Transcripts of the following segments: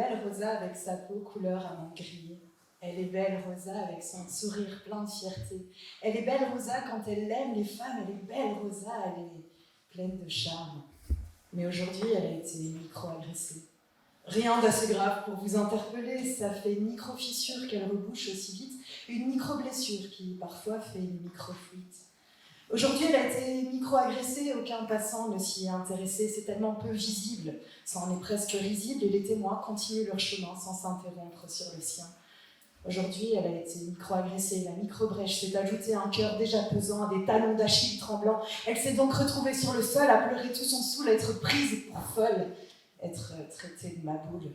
belle Rosa avec sa peau couleur amande grillée. Elle est belle Rosa avec son sourire plein de fierté. Elle est belle Rosa quand elle aime les femmes. Elle est belle Rosa, elle est pleine de charme. Mais aujourd'hui, elle a été micro-agressée. Rien d'assez grave pour vous interpeller, ça fait une micro-fissure qu'elle rebouche aussi vite, une micro-blessure qui parfois fait une micro-fuite. Aujourd'hui, elle a été micro-agressée, aucun passant ne s'y est intéressé, c'est tellement peu visible, ça en est presque risible, et les témoins continuent leur chemin sans s'interrompre sur le sien. Aujourd'hui, elle a été micro-agressée, la micro-brèche s'est ajoutée à un cœur déjà pesant, à des talons d'Achille tremblants. Elle s'est donc retrouvée sur le sol, à pleurer tout son saoul, à être prise pour folle, être traitée de maboule.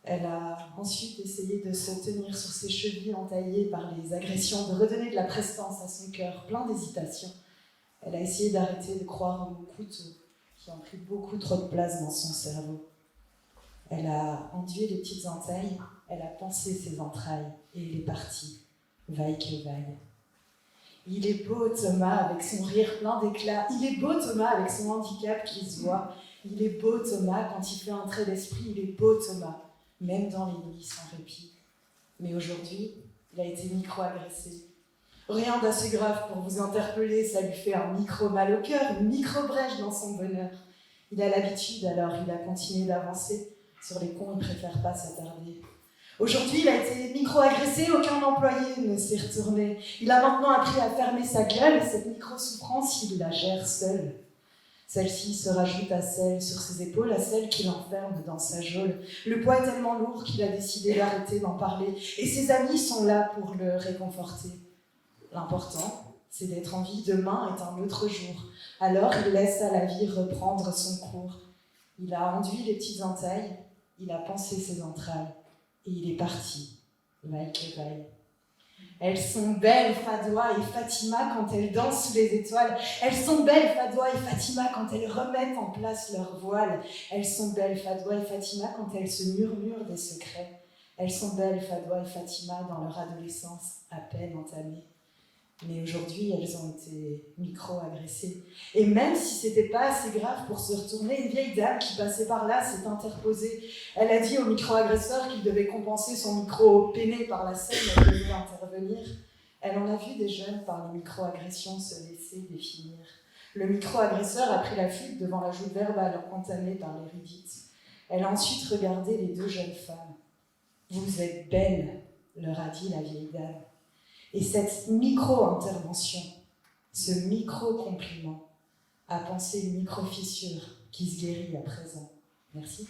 Elle a ensuite essayé de se tenir sur ses chevilles entaillées par les agressions, de redonner de la prestance à son cœur, plein d'hésitation. Elle a essayé d'arrêter de croire aux couteaux qui ont pris beaucoup trop de place dans son cerveau. Elle a enduit les petites entailles, elle a pansé ses entrailles, et il est parti, vaille que vaille. Il est beau Thomas avec son rire plein d'éclat, il est beau Thomas avec son handicap qui se voit, il est beau Thomas quand il fait un trait d'esprit, il est beau Thomas, même dans les nuits sans répit. Mais aujourd'hui, il a été micro-agressé. Rien d'assez grave pour vous interpeller, ça lui fait un micro-mal au cœur, une micro-brèche dans son bonheur. Il a l'habitude, alors il a continué d'avancer. Sur les cons, il préfère pas s'attarder. Aujourd'hui, il a été micro-agressé, aucun employé ne s'est retourné. Il a maintenant appris à fermer sa gueule, et cette micro-souffrance, il la gère seul. Celle-ci se rajoute à celle sur ses épaules, à celle qui l'enferme dans sa geôle. Le poids est tellement lourd qu'il a décidé d'arrêter d'en parler, et ses amis sont là pour le réconforter. L'important, c'est d'être en vie. Demain est un autre jour. Alors, il laisse à la vie reprendre son cours. Il a enduit les petites entailles, il a pansé ses entrailles, et il est parti, vaille que vaille. Elles sont belles, Fadoua et Fatima, quand elles dansent sous les étoiles. Elles sont belles, Fadoua et Fatima, quand elles remettent en place leur voile. Elles sont belles, Fadoua et Fatima, quand elles se murmurent des secrets. Elles sont belles, Fadoua et Fatima, dans leur adolescence à peine entamée. Mais aujourd'hui, elles ont été micro-agressées. Et même si c'était pas assez grave pour se retourner, une vieille dame qui passait par là s'est interposée. Elle a dit au micro-agresseur qu'il devait compenser son micro-péné par la scène, elle devait intervenir. Elle en a vu des jeunes par les micro-agressions se laisser définir. Le micro-agresseur a pris la fuite devant la joute verbale entamée par l'érudite. Elle a ensuite regardé les deux jeunes femmes. « Vous êtes belles », leur a dit la vieille dame. Et cette micro-intervention, ce micro-compliment, a pensé une micro-fissure qui se guérit à présent. Merci.